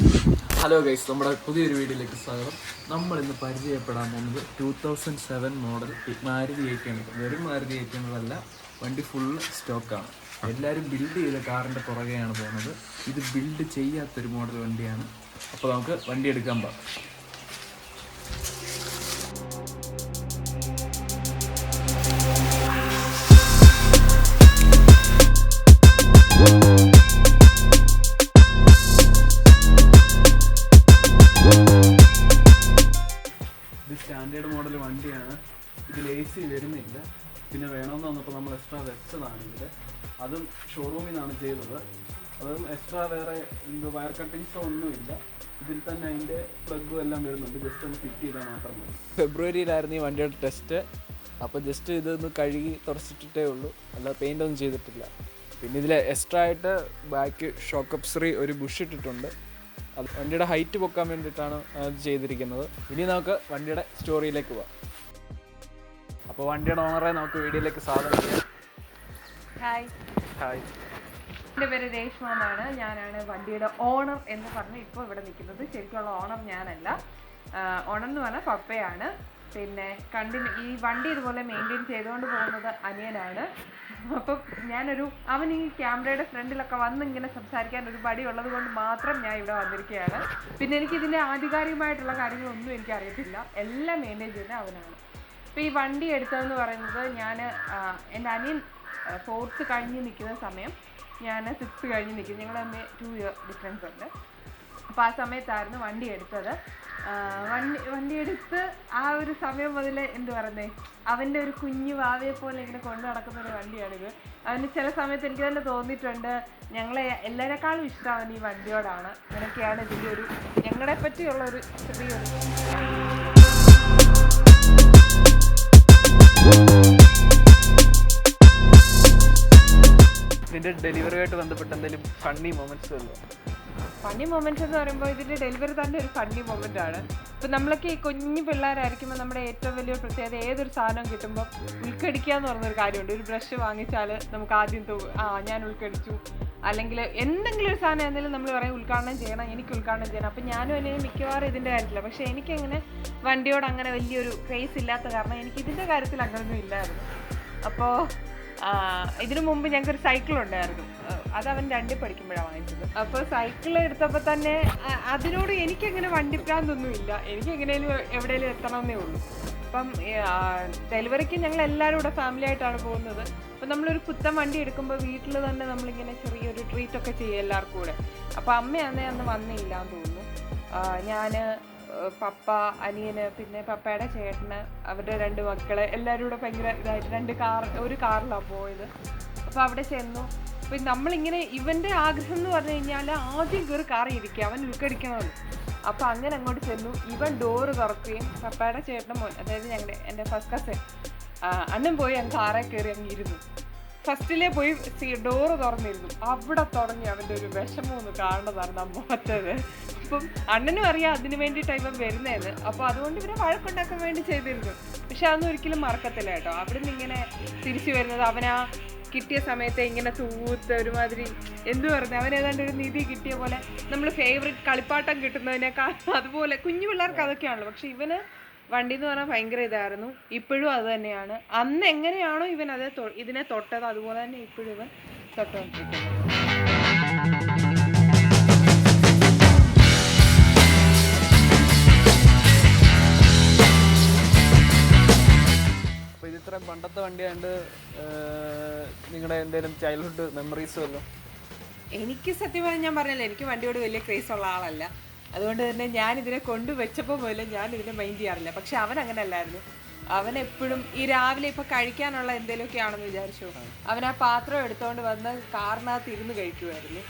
Hello guys, നമ്മുടെ പുതിയൊരു വീഡിയോയിലേക്ക് സ്വാഗതം. നമ്മൾ ഇന്ന് പരിചയപ്പെടാൻ പോകുന്നത് 2007 മോഡൽ മാരുതി 800. വെറും മാരുതി 800 വണ്ടി ഫുൾ സ്റ്റോക്കാണ്. എല്ലാവരും ബിൽഡ് ചെയ്ത കാറിൻ്റെ പുറകെയാണ് പോകുന്നത്. ഇത് ബിൽഡ് ചെയ്യാത്തൊരു മോഡൽ വണ്ടിയാണ്. അപ്പോൾ നമുക്ക് വണ്ടി എടുക്കാൻ പോകാം. സ്റ്റാൻഡേർഡ് മോഡൽ വണ്ടിയാണ്. ഇതിൽ AC വരുന്നില്ല. പിന്നെ വേണമെന്ന് വന്നപ്പോൾ നമ്മൾ എക്സ്ട്രാ വെച്ചതാണ് ഇതിൽ. അതും ഷോറൂമിൽ നിന്നാണ് ചെയ്തത്. അതും എക്സ്ട്രാ വേറെ വയർ കട്ടിങ്സോ ഒന്നുമില്ല. ഇതിൽ തന്നെ അതിൻ്റെ പ്ലഗും എല്ലാം വരുന്നുണ്ട്. ജസ്റ്റ് ഒന്ന് ഫിറ്റ് ചെയ്താൽ മാത്രം മതി. ഫെബ്രുവരിയിലായിരുന്നു ഈ വണ്ടിയുടെ ടെസ്റ്റ്. അപ്പോൾ ജസ്റ്റ് ഇതൊന്ന് കഴുകി തുറച്ചിട്ടിട്ടേ ഉള്ളൂ, അല്ലാതെ പെയിൻ്റ് ഒന്നും ചെയ്തിട്ടില്ല. പിന്നെ ഇതിൽ എക്സ്ട്രാ ആയിട്ട് ബാക്ക് ഷോക്ക് അബ്സറി ഒരു ബുഷ് ഇട്ടിട്ടുണ്ട്. അത് വണ്ടിയുടെ ഹൈറ്റ് പൊക്കാൻ വേണ്ടിയിട്ടാണ് അത് ചെയ്തിരിക്കുന്നത്. ഇനി നമുക്ക് വണ്ടിയുടെ സ്റ്റോറിയിലേക്ക് പോവാം. അപ്പോൾ വണ്ടിയുടെ ഓണറെ നമുക്ക് വീഡിയോയിലേക്ക് സ്വാഗതം ചെയ്യാം. ഹായ്, എൻ്റെ പേര് രേഷ്മ എന്നാണ്. ഞാനാണ് വണ്ടിയുടെ ഓണർ എന്ന് പറഞ്ഞ് ഇപ്പോൾ ഇവിടെ നിൽക്കുന്നത്. ശരിക്കുള്ള ഓണർ ഞാനല്ല. ഓണർ എന്ന് പറഞ്ഞാൽ പപ്പയാണ്. പിന്നെ ഈ വണ്ടി ഇതുപോലെ മെയിൻറ്റെയിൻ ചെയ്തുകൊണ്ട് പോകുന്നത് അനിയനാണ്. അപ്പം അവൻ ഈ ക്യാമറയുടെ ഫ്രണ്ടിലൊക്കെ വന്ന് ഇങ്ങനെ സംസാരിക്കാൻ ഒരു മടി ഉള്ളത് കൊണ്ട് മാത്രം ഞാൻ ഇവിടെ വന്നിരിക്കുകയാണ്. പിന്നെ എനിക്ക് ഇതിൻ്റെ ആധികാരികമായിട്ടുള്ള കാര്യങ്ങളൊന്നും എനിക്ക് അറിയത്തില്ല. എല്ലാം മെയിൻറ്റെയിൻ ചെയ്യുന്നത് അവനാണ്. അപ്പോൾ ഈ വണ്ടി എടുത്തതെന്ന് പറയുന്നത് എൻ്റെ അനിയൻ 4th കഴിഞ്ഞ് നിൽക്കുന്ന സമയം, ഞാൻ 6th കഴിഞ്ഞ് നിൽക്കും. ഞങ്ങൾ തമ്മിൽ 2 year ഡിഫറൻസ് ഉണ്ട്. അപ്പോൾ ആ സമയത്തായിരുന്നു വണ്ടി എടുത്തത്. വണ്ടി എടുത്ത് ആ ഒരു സമയം മുതൽ അവൻ്റെ ഒരു കുഞ്ഞു വാവയെ പോലെ ഇങ്ങനെ കൊണ്ടു നടക്കുന്ന ഒരു വണ്ടിയാണിത്. അവന് ചില സമയത്ത് എനിക്ക് തന്നെ തോന്നിയിട്ടുണ്ട്, ഞങ്ങളെ എല്ലാവരെക്കാളും ഇഷ്ടം അവൻ ഈ വണ്ടിയോടാണ്. അങ്ങനെയൊക്കെയാണ് ഇതിൻ്റെ ഒരു ഞങ്ങളെ പറ്റിയുള്ള ഒരു ചെറിയൊരു. ഇതിൻ്റെ ഡെലിവറിയായിട്ട് ബന്ധപ്പെട്ട് എന്തെങ്കിലും ഫണ്ണി മൊമെൻറ്റ്സ് ഉണ്ടോ? ഫണ്ണി മൊമെൻറ്റ്സ് എന്ന് പറയുമ്പോൾ ഇതിൻ്റെ ഡെലിവറി തന്നെ ഒരു ഫണ്ണി മൊമെൻ്റ് ആണ്. ഇപ്പം നമ്മളൊക്കെ ഈ കുഞ്ഞു പിള്ളേരായിരിക്കുമ്പോൾ നമ്മുടെ ഏറ്റവും വലിയൊരു പ്രത്യേകത, ഏതൊരു സാധനം കിട്ടുമ്പോൾ ഉൾക്കടിക്കുക എന്ന് പറഞ്ഞൊരു കാര്യമുണ്ട്. ഒരു ബ്രഷ് വാങ്ങിച്ചാൽ നമുക്ക് ആദ്യം ഞാൻ ഉൾക്കടിച്ചു, അല്ലെങ്കിൽ എന്തെങ്കിലും ഒരു സാധനം എന്തെങ്കിലും നമ്മൾ പറയും ഉദ്ഘാടനം ചെയ്യണം, എനിക്ക് ഉദ്ഘാടനം ചെയ്യണം. അപ്പം ഞാനും എന്നെ മിക്കവാറും ഇതിൻ്റെ കാര്യത്തില്ല. പക്ഷേ എനിക്കങ്ങനെ വണ്ടിയോട് അങ്ങനെ വലിയൊരു ക്രേസ് ഇല്ലാത്ത കാരണം എനിക്ക് ഇതിൻ്റെ കാര്യത്തിൽ അങ്ങനെയൊന്നും ഇല്ലായിരുന്നു. അപ്പോൾ ഇതിനു മുമ്പ് ഞങ്ങൾക്കൊരു സൈക്കിൾ ഉണ്ടായിരുന്നു. അത് അവൻ 2 പഠിക്കുമ്പോഴാണ് വാങ്ങിച്ചത്. അപ്പോൾ സൈക്കിൾ എടുത്തപ്പോൾ തന്നെ അതിനോട് എനിക്കങ്ങനെ വണ്ടിപ്രാന്തൊന്നും ഇല്ല. എനിക്ക് എവിടെയെങ്കിലും എത്തണമെന്നേ ഉള്ളൂ. അപ്പം ഡെലിവറിക്ക് ഞങ്ങൾ എല്ലാവരും കൂടെ ഫാമിലി ആയിട്ടാണ് പോകുന്നത്. അപ്പം നമ്മളൊരു പുത്തൻ വണ്ടി എടുക്കുമ്പോൾ വീട്ടിൽ തന്നെ നമ്മളിങ്ങനെ ചെറിയൊരു ട്രീറ്റൊക്കെ ചെയ്യും എല്ലാവർക്കും കൂടെ. അപ്പോൾ അമ്മയാണെങ്കിൽ അന്ന് വന്നില്ല എന്ന് തോന്നുന്നു. ഞാൻ, പപ്പ, അനിയന്, പിന്നെ പപ്പയുടെ ചേട്ടന്, അവരുടെ 2 മക്കള്, എല്ലാവരും കൂടെ ഭയങ്കര ഇതായിട്ട് ഒരു കാറിലാണ് പോയത്. അപ്പോൾ അവിടെ ചെന്നു. അപ്പം നമ്മളിങ്ങനെ ഇവൻ്റെ ആഗ്രഹം എന്ന് പറഞ്ഞു കഴിഞ്ഞാൽ ആദ്യം കയറി കാറിൽ ഇരിക്കുക, അവൻ ഉൾക്കടിക്കണമെന്ന്. അപ്പോൾ അങ്ങനെ അങ്ങോട്ട് ചെന്നു. ഇവൻ ഡോറ് തുറക്കുകയും പപ്പയുടെ ചേട്ടൻ്റെ മോൻ, അതായത് എൻ്റെ ഫസ്റ്റ് കസിൻ അണ്ണൻ പോയി അങ്ങ് കാറെ കയറി അങ്ങ് ഇരുന്നു. ഫസ്റ്റിലേ പോയി ഡോറ് തുറന്നിരുന്നു. അവിടെ തുടങ്ങി അവൻ്റെ ഒരു വിഷമം ഒന്ന് കാണുന്നതാണ് നമ്മറ്റത്. അപ്പം അണ്ണനും അറിയാം അതിന് വേണ്ടിയിട്ടാണ് ഇവൻ വരുന്നതെന്ന്. അപ്പോൾ അതുകൊണ്ട് ഇവരെ വഴക്കുണ്ടാക്കാൻ വേണ്ടി ചെയ്തിരുന്നു. പക്ഷെ അതൊന്നും ഒരിക്കലും മറക്കത്തില്ല കേട്ടോ. അവിടെ നിന്ന് ഇങ്ങനെ തിരിച്ചു വരുന്നത്, അവനാ കിട്ടിയ സമയത്ത് ഇങ്ങനെ തൂത്ത് ഒരുമാതിരി അവൻ ഏതാണ്ട് ഒരു നിധി കിട്ടിയ പോലെ, നമ്മൾ ഫേവറേറ്റ് കളിപ്പാട്ടം കിട്ടുന്നതിനേക്കാൾ അതുപോലെ കുഞ്ഞു പിള്ളേർക്ക് അതൊക്കെയാണല്ലോ. പക്ഷെ ഇവന് വണ്ടി എന്ന് പറഞ്ഞാൽ ഭയങ്കര ഇതായിരുന്നു. ഇപ്പോഴും അത് തന്നെയാണ്. അന്ന് എങ്ങനെയാണോ ഇവൻ ഇതിനെ തൊട്ടത്, അതുപോലെ തന്നെ ഇപ്പോഴും ഇവൻ തൊട്ടുകൊണ്ടിരിക്കുന്നത്. അപ്പോൾ ഇത് ഇത്രയും പണ്ടത്തെ വണ്ടിയാണ്ട് നിങ്ങളുടെ എന്തെങ്കിലും ചൈൽഡ്ഹുഡ് മെമ്മറീസ് വല്ലോ? എനിക്ക് സത്യം പറഞ്ഞാൽ ഞാൻ പറഞ്ഞല്ലോ, എനിക്ക് വണ്ടിയോട് വലിയ ക്രേസ് ഉള്ള ആളല്ല. അതുകൊണ്ട് തന്നെ ഞാനിതിനെ കൊണ്ടുവച്ചപ്പോൾ പോലും ഞാനിതിനെ മൈൻഡ് ചെയ്യാറില്ല. പക്ഷെ അവൻ അങ്ങനെ അല്ലായിരുന്നു. അവൻ എപ്പോഴും ഈ രാവിലെ ഇപ്പോൾ കഴിക്കാനുള്ള എന്തെങ്കിലുമൊക്കെ ആണെന്ന് വിചാരിച്ചു, അവൻ ആ പാത്രം എടുത്തുകൊണ്ട് വന്ന് കാറിനകത്ത് ഇരുന്ന് കഴിക്കുമായിരുന്നു.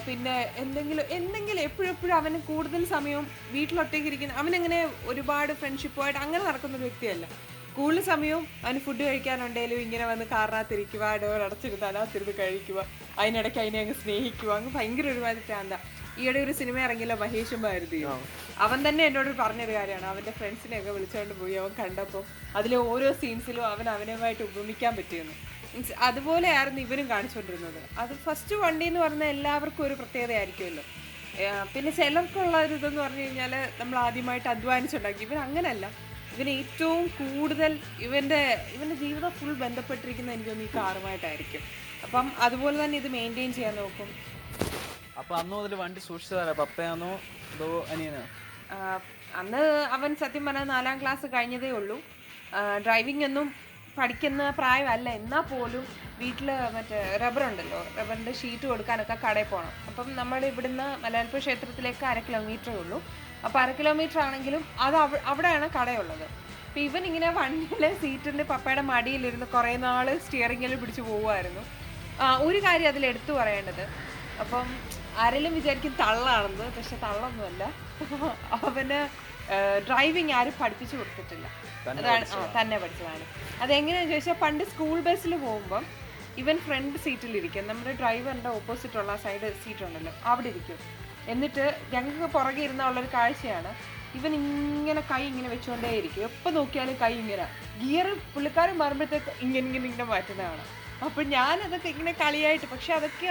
പിന്നെ എന്തെങ്കിലും എപ്പോഴും അവന് കൂടുതൽ സമയവും വീട്ടിലൊറ്റയ്ക്ക് ഇരിക്കുന്ന, അവനങ്ങനെ ഒരുപാട് ഫ്രണ്ട്ഷിപ്പുമായിട്ട് അങ്ങനെ നടക്കുന്നൊരു വ്യക്തിയല്ല. കൂടുതൽ സമയവും അവന് ഫുഡ് കഴിക്കാനുണ്ടെങ്കിലും ഇങ്ങനെ വന്ന് കാറിനകത്തിരിക്കുക, ഡോർ അടച്ചിരുന്ന് അതിനകത്തിരുന്ന് കഴിക്കുക, അതിനിടയ്ക്ക് അതിനെ അങ്ങ് സ്നേഹിക്കുക, അങ്ങ് ഭയങ്കര ഒരുമാതിരി ചാന്ത. ഈയിടെ ഒരു സിനിമ ഇറങ്ങിയല്ലോ, മഹേഷും ഭാരതിയും. അവൻ തന്നെ എന്നോട് പറഞ്ഞൊരു കാര്യമാണ്, അവൻ്റെ ഫ്രണ്ട്സിനെയൊക്കെ വിളിച്ചുകൊണ്ട് പോയി അവൻ കണ്ടപ്പോൾ അതിലെ ഓരോ സീൻസിലും അവനുമായിട്ട് ഉപമിക്കാൻ പറ്റിയെന്ന്. മീൻസ് അതുപോലെയായിരുന്നു ഇവരും കാണിച്ചുകൊണ്ടിരുന്നത്. അത് ഫസ്റ്റ് വണ്ടി എന്ന് പറഞ്ഞാൽ എല്ലാവർക്കും ഒരു പ്രത്യേകത ആയിരിക്കുമല്ലോ. പിന്നെ ചിലർക്കുള്ള ഒരു ഇതെന്ന് പറഞ്ഞു കഴിഞ്ഞാൽ നമ്മൾ ആദ്യമായിട്ട് അധ്വാനിച്ചുണ്ടാക്കി. ഇവൻ അങ്ങനെയല്ല. ഇവന് ഏറ്റവും കൂടുതൽ ഇവൻ്റെ ജീവിതം ഫുൾ ബന്ധപ്പെട്ടിരിക്കുന്ന എനിക്ക് തോന്നുന്നു ഈ കാറുമായിട്ടായിരിക്കും. അപ്പം അതുപോലെ തന്നെ ഇത് മെയിൻറ്റെയിൻ ചെയ്യാൻ നോക്കും. അപ്പോൾ അന്ന് മുതൽ വണ്ടി സൂക്ഷിച്ചതാരാ, പപ്പയാണോ അതോ അനിയനോ? അന്ന് അവൻ സത്യം പറഞ്ഞാൽ 4ാം ക്ലാസ് കഴിഞ്ഞതേ ഉള്ളൂ. ഡ്രൈവിംഗ് ഒന്നും പഠിക്കുന്ന പ്രായമല്ല. എന്നാൽ പോലും വീട്ടിൽ മറ്റേ റബ്ബറുണ്ടല്ലോ, റബ്ബറിൻ്റെ ഷീറ്റ് കൊടുക്കാനൊക്കെ കടയിൽ പോകണം. അപ്പം നമ്മുടെ ഇവിടുന്ന് മലയാളപ്പുഴ ക്ഷേത്രത്തിലേക്ക് 1/2 കിലോമീറ്ററേ ഉള്ളൂ. അപ്പോൾ 1/2 കിലോമീറ്റർ ആണെങ്കിലും അത് അവിടെയാണ് കടയുള്ളത്. അപ്പോൾ ഇവൻ ഇങ്ങനെ വണ്ടിയിലെ സീറ്റിൻ്റെ പപ്പയുടെ മടിയിലിരുന്ന് കുറേ നാൾ സ്റ്റിയറിങ്ങിൽ പിടിച്ച് പോകുമായിരുന്നു. ഒരു കാര്യം അതിൽ എടുത്തു പറയേണ്ടത്, അപ്പം ആരെങ്കിലും വിചാരിക്കും തള്ളാണെന്ന്, പക്ഷെ തള്ളൊന്നുമല്ല. അവന് ഡ്രൈവിംഗ് ആരും പഠിപ്പിച്ചു കൊടുത്തിട്ടില്ല, അതാണ് തന്നെ പഠിച്ചതാണ്. അതെങ്ങനെയാണെന്ന് ചോദിച്ചാൽ, പണ്ട് സ്കൂൾ ബസ്സിൽ പോകുമ്പം ഇവൻ ഫ്രണ്ട് സീറ്റിലിരിക്കും, നമ്മുടെ ഡ്രൈവറിൻ്റെ ഓപ്പോസിറ്റുള്ള സൈഡ് സീറ്റ് ഉണ്ടല്ലോ അവിടെ ഇരിക്കും. എന്നിട്ട് ഞങ്ങൾക്ക് പുറകെ ഇരുന്നുള്ളൊരു കാഴ്ചയാണ്, ഇവൻ ഇങ്ങനെ കൈ ഇങ്ങനെ വെച്ചുകൊണ്ടേയിരിക്കും. എപ്പോൾ നോക്കിയാലും കൈ ഇങ്ങനെ, ഗിയർ പുള്ളിക്കാരൻ മാറുമ്പോഴത്തേക്ക് ഇങ്ങനെ മാറ്റുന്നതാണ്. അപ്പം ഞാനതൊക്കെ ഇങ്ങനെ കളിയായിട്ട്, പക്ഷെ അതൊക്കെ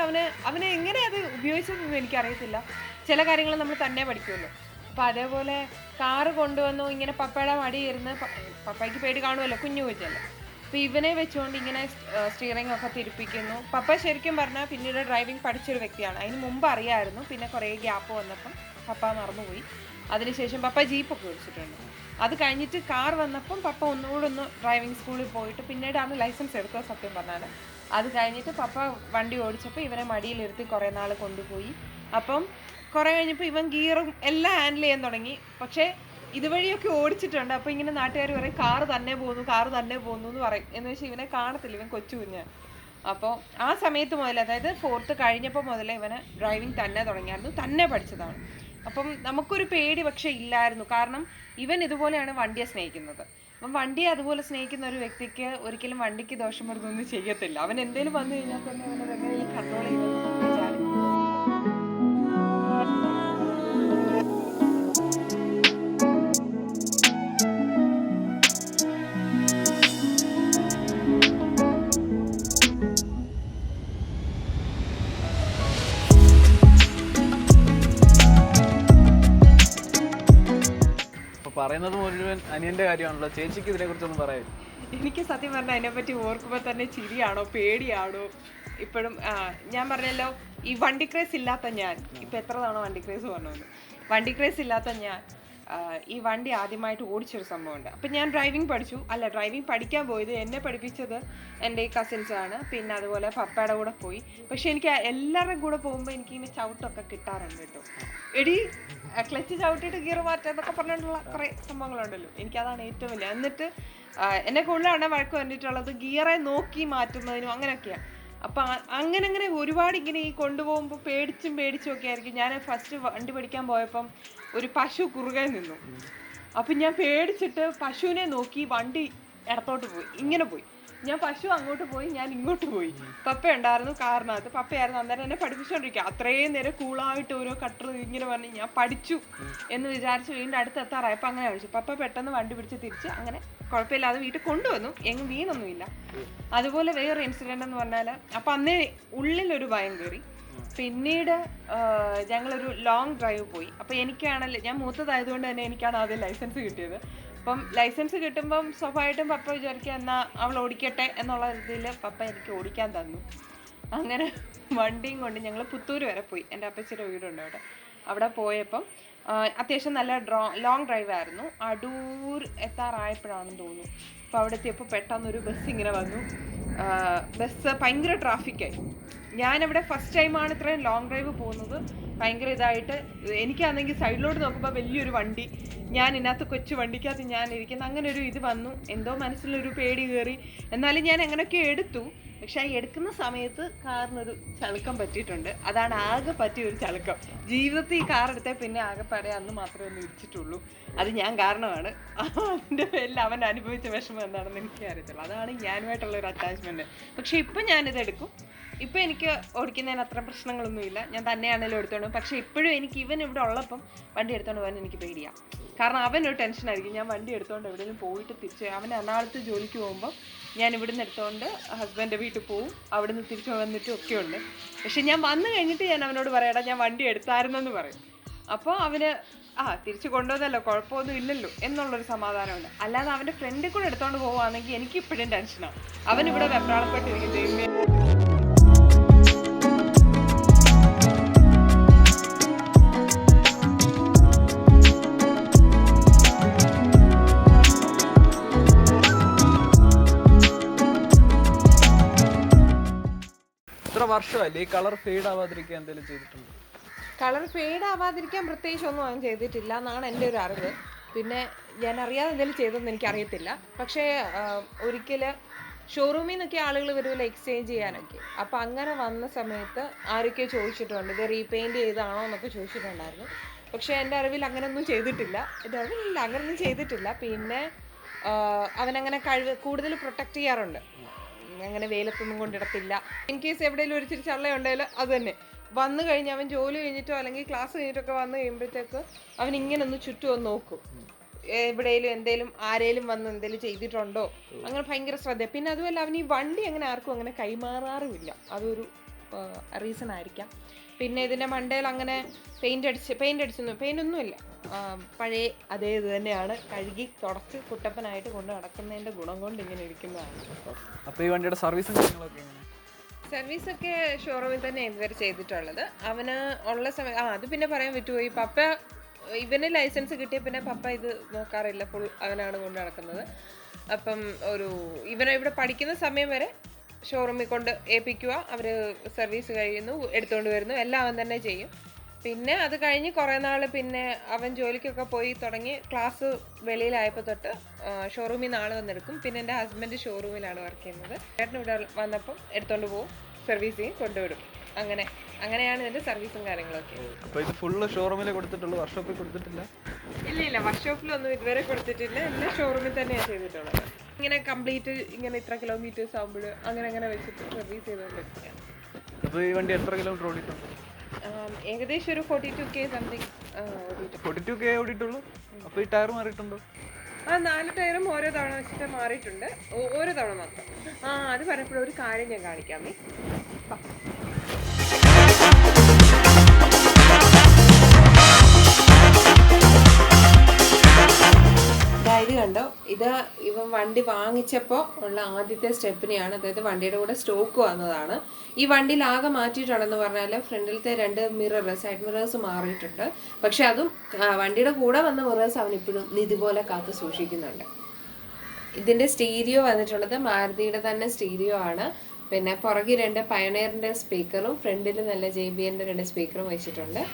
അവനെ എങ്ങനെ അത് ഉപയോഗിച്ചതെന്ന് എനിക്കറിയത്തില്ല. ചില കാര്യങ്ങൾ നമ്മൾ തന്നെ പഠിക്കുമല്ലോ. അപ്പം അതേപോലെ കാറ് കൊണ്ടുവന്നു, ഇങ്ങനെ പപ്പയുടെ മടി ഇരുന്ന്, പപ്പയ്ക്ക് പേടി കാണുമല്ലോ, കുഞ്ഞു കൊച്ചല്ലേ. അപ്പോൾ ഇവനെ വെച്ചുകൊണ്ട് ഇങ്ങനെ സ്റ്റിയറിംഗ് ഒക്കെ തിരിപ്പിക്കുന്നു. പപ്പ ശരിക്കും പറഞ്ഞാൽ പിന്നീട് ഡ്രൈവിംഗ് പഠിച്ചൊരു വ്യക്തിയാണ്. അതിന് മുമ്പ് അറിയാമായിരുന്നു, പിന്നെ കുറേ ഗ്യാപ്പ് വന്നപ്പം പപ്പ മറന്നുപോയി. അതിനുശേഷം പപ്പ ജീപ്പൊക്കെ ഓടിച്ചിട്ടുണ്ട്. അത് കഴിഞ്ഞിട്ട് കാർ വന്നപ്പം പപ്പ ഒന്നുകൂടെ ഡ്രൈവിംഗ് സ്കൂളിൽ പോയിട്ട് പിന്നീടാണ് ലൈസൻസ് എടുത്തത് സത്യം പറഞ്ഞാൽ. അത് കഴിഞ്ഞിട്ട് പപ്പ വണ്ടി ഓടിച്ചപ്പോൾ ഇവനെ മടിയിലിരുത്തി കുറേ നാൾ കൊണ്ടുപോയി. അപ്പം കുറേ കഴിഞ്ഞപ്പോൾ ഇവൻ ഗിയറും എല്ലാം ഹാൻഡിൽ ചെയ്യാൻ തുടങ്ങി. പക്ഷേ ഇതുവഴിയൊക്കെ ഓടിച്ചിട്ടുണ്ട്. അപ്പോൾ ഇങ്ങനെ നാട്ടുകാർ പറയും കാറ് തന്നെ പോകുന്നു എന്ന് പറയും. എന്ന് വെച്ചാൽ ഇവനെ കാണത്തില്ല, ഇവൻ കൊച്ചു കുഞ്ഞ്. അപ്പോൾ ആ സമയത്ത് മുതൽ, അതായത് 4th കഴിഞ്ഞപ്പോൾ മുതലേ ഇവന് ഡ്രൈവിംഗ് തന്നെ തുടങ്ങിയായിരുന്നു, തന്നെ പഠിച്ചതാണ്. അപ്പം നമുക്കൊരു പേടി പക്ഷെ ഇല്ലായിരുന്നു, കാരണം ഇവൻ ഇതുപോലെയാണ് വണ്ടിയെ സ്നേഹിക്കുന്നത്. അപ്പം വണ്ടിയെ അതുപോലെ സ്നേഹിക്കുന്ന ഒരു വ്യക്തിക്ക് ഒരിക്കലും വണ്ടിക്ക് ദോഷം വരുന്നൊന്നും ചെയ്യത്തില്ല. അവൻ എന്തെങ്കിലും വന്നു കഴിഞ്ഞാൽ തന്നെ അവനെ എങ്ങനെ കൺട്രോൾ ചെയ്യുന്നത് വിചാരിക്കും. പറയുന്നത് മുഴുവൻ അനിയന്റെ കാര്യമാണല്ലോ. ചേച്ചിക്ക് ഇതിനെ കുറിച്ചൊന്നും പറയാം? എനിക്ക് സത്യം പറഞ്ഞാൽ അതിനെപ്പറ്റി ഓർക്കുമ്പോൾ തന്നെ ചിരിയാണോ പേടിയാണോ ഇപ്പോഴും. ഞാൻ പറഞ്ഞല്ലോ, ഈ വണ്ടി ക്രേസ് ഇല്ലാത്ത ഞാൻ, ഇപ്പം എത്ര തവണ വണ്ടി ക്രേസ് പറഞ്ഞത്, വണ്ടി ക്രേസ് ഇല്ലാത്ത ഞാൻ ഈ വണ്ടി ആദ്യമായിട്ട് ഓടിച്ചൊരു സംഭവമുണ്ട്. അപ്പം ഞാൻ ഡ്രൈവിംഗ് പഠിക്കാൻ പോയത്, എന്നെ പഠിപ്പിച്ചത് എൻ്റെ ഈ കസിൻസാണ്. പിന്നെ അതുപോലെ പപ്പയുടെ കൂടെ പോയി. പക്ഷെ എനിക്ക് എല്ലാവരുടെയും കൂടെ പോകുമ്പോൾ എനിക്കിങ്ങനെ ചവിട്ടൊക്കെ കിട്ടാറുണ്ട് കേട്ടോ. എടി ക്ലച്ച് ചവിട്ടിയിട്ട് ഗിയർ മാറ്റാന്നൊക്കെ പറഞ്ഞിട്ടുള്ള കുറേ സംഭവങ്ങളുണ്ടല്ലോ, എനിക്കതാണ് ഏറ്റവും വലിയ. എന്നിട്ട് എന്നെ കൂടുതലാണ് വഴക്ക് പറഞ്ഞിട്ടുള്ളത് ഗിയറെ നോക്കി മാറ്റുന്നതിനും അങ്ങനെയൊക്കെയാണ്. അപ്പം അങ്ങനെ ഒരുപാട് ഇങ്ങനെ ഈ കൊണ്ടുപോകുമ്പോൾ പേടിച്ചും ഒക്കെ ആയിരിക്കും. ഞാൻ ഫസ്റ്റ് വണ്ടി പഠിക്കാൻ പോയപ്പം ഒരു പശു കുറുകെ നിന്നു. അപ്പം ഞാൻ പേടിച്ചിട്ട് പശുവിനെ നോക്കി വണ്ടി ഇടത്തോട്ട് പോയി, ഇങ്ങനെ പോയി. ഞാൻ പശു അങ്ങോട്ട് പോയി, ഞാൻ ഇങ്ങോട്ട് പോയി. പപ്പ ഉണ്ടായിരുന്നു കാറിനകത്ത്. പപ്പയായിരുന്നു അന്നേരം എന്നെ പഠിപ്പിച്ചുകൊണ്ടിരിക്കുക. അത്രയും നേരം കൂളായിട്ട് ഓരോ കട്ടർ ഇങ്ങനെ പറഞ്ഞ് ഞാൻ പഠിച്ചു എന്ന് വിചാരിച്ച് വീണ്ടും അടുത്തെത്താറായപ്പോൾ അങ്ങനെ കഴിച്ചു. പപ്പ പെട്ടെന്ന് വണ്ടി പിടിച്ച് തിരിച്ച് അങ്ങനെ കുഴപ്പമില്ലാതെ വീട്ടിൽ കൊണ്ടുവന്നു, എങ്ങും വീണൊന്നുമില്ല. അതുപോലെ വേറൊരു ഇൻസിഡൻ്റ് എന്ന് പറഞ്ഞാൽ, അപ്പം അന്നേ ഉള്ളിലൊരു ഭയം കയറി. പിന്നീട് ഞങ്ങളൊരു ലോങ് ഡ്രൈവ് പോയി. അപ്പോൾ എനിക്കാണല്ലോ, ഞാൻ മൂത്തതായതുകൊണ്ട് തന്നെ എനിക്കാണ് ആദ്യം ലൈസൻസ് കിട്ടിയത്. അപ്പം ലൈസൻസ് കിട്ടുമ്പം സ്വാഭാവികമായിട്ടും പപ്പ വിചാരിക്കുക എന്നാൽ അവൾ ഓടിക്കട്ടെ എന്നുള്ള രീതിയിൽ പപ്പ എനിക്ക് ഓടിക്കാൻ തന്നു. അങ്ങനെ വണ്ടിയും കൊണ്ട് ഞങ്ങൾ പുത്തൂർ വരെ പോയി. എൻ്റെ അപ്പച്ചിയുടെ വീടുണ്ട് അവിടെ പോയപ്പം അത്യാവശ്യം നല്ല ലോങ് ഡ്രൈവ് ആയിരുന്നു. അടൂർ എത്താറായപ്പോഴാണെന്ന് തോന്നുന്നു. അപ്പോൾ അവിടെ എത്തിയപ്പോൾ പെട്ടെന്നൊരു ബസ് ഇങ്ങനെ വന്നു. ബസ് ഭയങ്കര ട്രാഫിക്കായി. ഞാനിവിടെ ഫസ്റ്റ് ടൈമാണ് ഇത്രയും ലോങ് ഡ്രൈവ് പോകുന്നത്. ഭയങ്കര ഇതായിട്ട് എനിക്കാണെങ്കിൽ സൈഡിലോട്ട് നോക്കുമ്പോൾ വലിയൊരു വണ്ടി, ഞാൻ ഇതിനകത്ത് കൊച്ചു വണ്ടിക്കകത്ത് ഞാൻ ഇരിക്കുന്ന അങ്ങനെ ഒരു ഇത് വന്നു. എന്തോ മനസ്സിലൊരു പേടി കയറി. എന്നാലും ഞാൻ അങ്ങനെയൊക്കെ എടുത്തു. പക്ഷെ ആ എടുക്കുന്ന സമയത്ത് കാറിനൊരു ചളുക്കം പറ്റിയിട്ടുണ്ട്. അതാണ് ആകെ പറ്റിയ ഒരു ചളുക്കം. ജീവിതത്തിൽ ഈ കാർ എടുത്താൽ പിന്നെ ആകെപ്പാടെ അന്ന് മാത്രമേ ഒന്ന് ഇടിച്ചിട്ടുള്ളൂ. അത് ഞാൻ കാരണമാണ്. അതിൻ്റെ പേരിൽ അവൻ അനുഭവിച്ച വിഷമം എന്താണെന്ന് എനിക്ക് അറിയത്തുള്ളൂ. അതാണ് ഞാനുമായിട്ടുള്ളൊരു അറ്റാച്ച്മെൻറ്റ്. പക്ഷെ ഇപ്പം ഞാനിതെടുക്കും. ഇപ്പം എനിക്ക് ഓടിക്കുന്നതിന് അത്ര പ്രശ്നങ്ങളൊന്നുമില്ല, ഞാൻ തന്നെയാണെങ്കിലും എടുത്തോണ്ട്. പക്ഷേ ഇപ്പോഴും എനിക്ക് ഇവൻ ഇവിടെ ഉള്ളപ്പം വണ്ടി എടുത്തോണ്ട് പോകാൻ എനിക്ക് പേടിയാണ്. കാരണം അവനൊരു ടെൻഷനായിരിക്കും, ഞാൻ വണ്ടി എടുത്തോണ്ട് എവിടെയെങ്കിലും പോയിട്ട് തിരിച്ച് അവൻ എറണാകുളത്ത് ജോലിക്ക് പോകുമ്പോൾ ഞാൻ ഇവിടുന്ന് എടുത്തോണ്ട് ഹസ്ബൻഡിൻ്റെ വീട്ടിൽ പോവും, അവിടുന്ന് തിരിച്ച് വന്നിട്ടും ഒക്കെ ഉണ്ട്. പക്ഷെ ഞാൻ വന്നു കഴിഞ്ഞിട്ട് ഞാൻ അവനോട് പറയടാ ഞാൻ വണ്ടി എടുത്തായിരുന്നെന്ന് പറയും. അപ്പോൾ അവന് തിരിച്ച് കൊണ്ടുവന്നല്ലോ, കുഴപ്പമൊന്നും ഇല്ലല്ലോ എന്നുള്ളൊരു സമാധാനമുണ്ട്. അല്ലാതെ അവൻ്റെ ഫ്രണ്ടിൽ കൂടെ എടുത്തോണ്ട് പോവുകയാണെങ്കിൽ എനിക്ക് ഇപ്പോഴും ടെൻഷനാണ്. അവനിവിടെ വെപ്രാളപ്പെട്ടിരിക്കുന്നത്. എത്ര വർഷമല്ലേ ഈ കളർ ഫെയ്ഡ് ആവാതിരിക്കാൻ എന്തെങ്കിലും ചെയ്തിട്ടുണ്ട്? കളർ ഫെയ്ഡ് ആവാതിരിക്കാൻ പ്രത്യേകിച്ച് ഒന്നും അവൻ ചെയ്തിട്ടില്ല എന്നാണ് എൻ്റെ ഒരു അറിവ്. പിന്നെ ഞാൻ അറിയാതെ എന്തെങ്കിലും ചെയ്തതെന്ന് എനിക്കറിയത്തില്ല. പക്ഷേ ഒരിക്കൽ ഷോറൂമിൽ നിന്നൊക്കെ ആളുകൾ വരുമല്ലോ എക്സ്ചേഞ്ച് ചെയ്യാനൊക്കെ. അപ്പം അങ്ങനെ വന്ന സമയത്ത് ആരൊക്കെയോ ചോദിച്ചിട്ടുണ്ട് ഇത് റീപെയിൻറ്റ് ചെയ്താണോ എന്നൊക്കെ ചോദിച്ചിട്ടുണ്ടായിരുന്നു. പക്ഷേ എൻ്റെ അറിവിൽ അങ്ങനെയൊന്നും ചെയ്തിട്ടില്ല. അങ്ങനെയൊന്നും ചെയ്തിട്ടില്ല. പിന്നെ അവനങ്ങനെ കൂടുതൽ പ്രൊട്ടക്റ്റ് ചെയ്യാറുണ്ട്. അങ്ങനെ വെയിലത്തൊന്നും കൊണ്ടിടത്തില്ല. ഇൻ കേസ് എവിടെയെങ്കിലും ഒരു ഇച്ചിരി ചള്ളയുണ്ടെങ്കിൽ അത് തന്നെ വന്നു കഴിഞ്ഞ് അവൻ ജോലി കഴിഞ്ഞിട്ടോ അല്ലെങ്കിൽ ക്ലാസ് കഴിഞ്ഞിട്ടൊക്കെ വന്നു കഴിയുമ്പോഴത്തേക്ക് അവൻ ഇങ്ങനെ ഒന്ന് ചുറ്റും ഒന്ന് നോക്കും, എവിടെയെങ്കിലും എന്തേലും ആരേലും വന്ന് എന്തെങ്കിലും ചെയ്തിട്ടുണ്ടോ, അങ്ങനെ ഭയങ്കര ശ്രദ്ധ. പിന്നെ അതുമല്ല അവൻ ഈ വണ്ടി അങ്ങനെ ആർക്കും അങ്ങനെ കൈമാറാറുമില്ല, അതൊരു റീസൺ ആയിരിക്കാം. പിന്നെ ഇതിൻ്റെ മണ്ടയിൽ അങ്ങനെ പെയിൻ്റൊന്നുമില്ല, പഴയ അതേ ഇത് തന്നെയാണ്, കഴുകി തുടച്ച് കുട്ടപ്പനായിട്ട് കൊണ്ട് നടക്കുന്നതിൻ്റെ ഗുണം കൊണ്ട് ഇങ്ങനെ ഇരിക്കുന്നതാണ്. അപ്പോൾ ഈ വണ്ടിയുടെ സർവീസും കാര്യങ്ങളൊക്കെ സർവീസൊക്കെ ഷോറൂമിൽ തന്നെ ഇതുവരെ ചെയ്തിട്ടുള്ളത്. അവന് ഉള്ള സമയം അത് പിന്നെ പറയാൻ പറ്റുമോ, പപ്പ ഇവന് ലൈസൻസ് കിട്ടിയ പിന്നെ പപ്പ ഇത് നോക്കാറില്ല, ഫുൾ അവനാണ് കൊണ്ട് നടക്കുന്നത്. അപ്പം ഇവനെ ഇവിടെ പഠിക്കുന്ന സമയം വരെ ഷോറൂമിൽ കൊണ്ട് ഏൽപ്പിക്കുക, അവർ സർവീസ് കഴിയുന്നു, എടുത്തുകൊണ്ട് വരുന്നു, എല്ലാം അവൻ തന്നെ ചെയ്യും. പിന്നെ അത് കഴിഞ്ഞ് കുറേ നാൾ പിന്നെ അവൻ ജോലിക്കൊക്കെ പോയി തുടങ്ങി, ക്ലാസ് വെളിയിലായപ്പോൾ തൊട്ട് ഷോറൂമിൽ നിന്ന് ആൾ വന്നെടുക്കും. പിന്നെ എൻ്റെ ഹസ്ബൻഡ് ഷോറൂമിലാണ് വർക്ക് ചെയ്യുന്നത്. ചേട്ടൻ ഇവിടെ വന്നപ്പം എടുത്തുകൊണ്ട് പോകും, സർവീസ് ചെയ്യും, കൊണ്ടുവിടും. അങ്ങനെയാണ് ഇതിൻ്റെ സർവീസും കാര്യങ്ങളൊക്കെ. അപ്പോൾ ഇത് ഫുള്ള് ഷോറൂമിൽ കൊടുത്തിട്ടുള്ളൂ, വർക്ക്ഷോപ്പിൽ കൊടുത്തിട്ടില്ല? ഇല്ല, വർക്ക്ഷോപ്പിലൊന്നും ഇതുവരെ കൊടുത്തിട്ടില്ല, എല്ലാം ഷോറൂമിൽ തന്നെയാണ് ചെയ്തിട്ടുള്ളത്. ഇങ്ങനെ കംപ്ലീറ്റ് ഇങ്ങനെ ഇത്ര കിലോമീറ്റേഴ്സ് ആകുമ്പോൾ അങ്ങനെ വെച്ചിട്ട് സർവീസ് ചെയ്തുകൊണ്ടിരിക്കുകയാണ്. അപ്പോൾ ഈ വണ്ടി എത്ര കിലോമീറ്റർ ഓടിയിട്ടുണ്ട്? ഏകദേശം ഒരു 42K സംതിങ്. 42K ഓടിയിട്ടുള്ളൂ. അപ്പോൾ ഈ ടയർ മാറിയിട്ടുണ്ടോ? 4 ടയറും ഓരോ തവണ വെച്ചിട്ട് മാറിയിട്ടുണ്ട്, ഓരോ തവണ മാത്രം. അത് പറഞ്ഞപ്പോഴും ഒരു കാര്യം ഞാൻ കാണിക്കാമേ. ഇത് കണ്ടോ, ഇത് ഇവൻ വണ്ടി വാങ്ങിച്ചപ്പോൾ ഉള്ള ആദ്യത്തെ സ്റ്റെപ്പിനെയാണ്, അതായത് വണ്ടിയുടെ കൂടെ സ്റ്റോക്ക് വന്നതാണ്. ഈ വണ്ടിയിൽ ആകെ മാറ്റിയിട്ടുണ്ടെന്ന് പറഞ്ഞാൽ ഫ്രണ്ടിലത്തെ 2 സൈഡ് മിറേഴ്സ് മാറിയിട്ടുണ്ട്. പക്ഷെ അതും വണ്ടിയുടെ കൂടെ വന്ന മിറേഴ്സ് അവനിപ്പോഴും ഇതുപോലെ കാത്ത് സൂക്ഷിക്കുന്നുണ്ട്. ഇതിൻ്റെ സ്റ്റീരിയോ വന്നിട്ടുള്ളത് മാരുതിയുടെ തന്നെ സ്റ്റീരിയോ ആണ്. പിന്നെ പുറകിൽ 2 പയനീറിൻ്റെ സ്പീക്കറും ഫ്രണ്ടിൽ നല്ല JBLൻ്റെ 2 സ്പീക്കറും വെച്ചിട്ടുണ്ട്.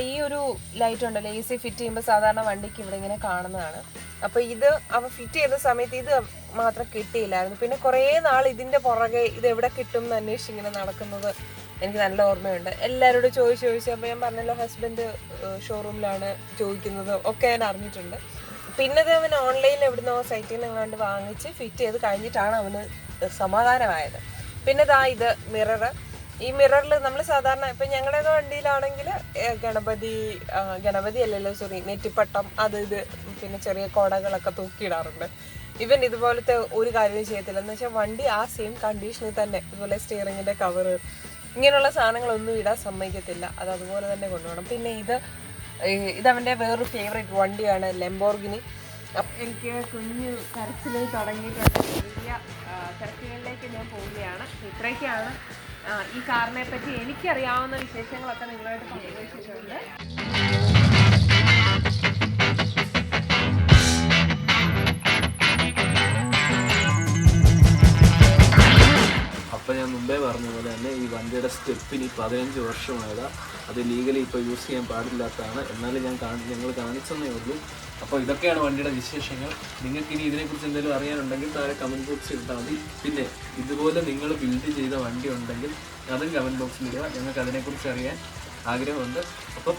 ഈ ഒരു ലൈറ്റ് ഉണ്ടല്ലോ, AC ഫിറ്റ് ചെയ്യുമ്പോൾ സാധാരണ വണ്ടിക്ക് ഇവിടെ ഇങ്ങനെ കാണുന്നതാണ്. അപ്പോൾ ഇത് അവ ഫിറ്റ് ചെയ്ത സമയത്ത് ഇത് മാത്രം കിട്ടിയില്ലായിരുന്നു. പിന്നെ കുറേ നാൾ ഇതിൻ്റെ പുറകെ ഇത് എവിടെ കിട്ടും എന്ന് അന്വേഷിച്ച് ഇങ്ങനെ നടക്കുന്നത് എനിക്ക് നല്ല ഓർമ്മയുണ്ട്. എല്ലാവരോടും ചോദിച്ചപ്പോൾ ഞാൻ പറഞ്ഞല്ലോ ഹസ്ബൻഡ് ഷോറൂമിലാണ് ചോദിക്കുന്നത് ഒക്കെ ഞാൻ അറിഞ്ഞിട്ടുണ്ട്. പിന്നെ അത് അവൻ ഓൺലൈനിൽ എവിടുന്നോ സൈറ്റിൽ നിന്ന് എങ്ങാണ്ട് വാങ്ങിച്ച് ഫിറ്റ് ചെയ്ത് കഴിഞ്ഞിട്ടാണ് അവന് സമാധാനമായത്. പിന്നെ ഇത് ഈ മിററിൽ നമ്മൾ സാധാരണ ഇപ്പം ഞങ്ങളുടെ വണ്ടിയിലാണെങ്കിൽ ഗണപതി അല്ലല്ലോ സോറി നെറ്റിപ്പട്ടം ഇത് പിന്നെ ചെറിയ കോടകളൊക്കെ തൂക്കിയിടാറുണ്ട്. ഇവൻ ഇതുപോലത്തെ ഒരു കാര്യവും ചെയ്യത്തില്ല. എന്ന് വെച്ചാൽ വണ്ടി ആ സെയിം കണ്ടീഷനിൽ തന്നെ ഇതുപോലെ സ്റ്റിയറിങ്ങിൻ്റെ കവറ് ഇങ്ങനെയുള്ള സാധനങ്ങളൊന്നും ഇടാൻ സമ്മതിക്കത്തില്ല, അതുപോലെ തന്നെ കൊണ്ടുപോകണം. പിന്നെ ഇതവൻ്റെ വേറൊരു ഫേവറേറ്റ് വണ്ടിയാണ് ലംബോർഗിനി. എനിക്ക് കുഞ്ഞു കരച്ചിൽ തുടങ്ങിയിട്ടുണ്ട്, വലിയ കരച്ചിലിലേക്ക് ഞാൻ പോവുകയാണ്. ഇത്രയൊക്കെയാണ് ഈ കാറിനെ പറ്റി എനിക്കറിയാവുന്ന വിശേഷങ്ങളൊക്കെ നിങ്ങളായിട്ട് പങ്കുവച്ചിട്ടുണ്ട്. അപ്പോൾ ഞാൻ മുമ്പേ പറഞ്ഞ പോലെ തന്നെ ഈ വണ്ടിയുടെ സ്റ്റെപ്പിന് 15 വർഷമായതാണ്. അത് ലീഗലി ഇപ്പോൾ യൂസ് ചെയ്യാൻ പാടില്ലാത്തതാണ്. എന്നാലും ഞങ്ങൾ കാണിച്ചെന്നേ ഉള്ളൂ. അപ്പോൾ ഇതൊക്കെയാണ് വണ്ടിയുടെ വിശേഷങ്ങൾ. നിങ്ങൾക്ക് ഇനി ഇതിനെക്കുറിച്ച് എന്തെങ്കിലും അറിയാനുണ്ടെങ്കിൽ താഴെ കമൻറ്റ് ബോക്സിൽ ഇട്ടാൽ മതി. പിന്നെ ഇതുപോലെ നിങ്ങൾ ബിൽഡ് ചെയ്ത വണ്ടി ഉണ്ടെങ്കിൽ അതും കമൻറ്റ് ബോക്സിൽ ഇടുക. ഞങ്ങൾക്ക് അതിനെക്കുറിച്ച് അറിയാൻ ആഗ്രഹമുണ്ട്. അപ്പം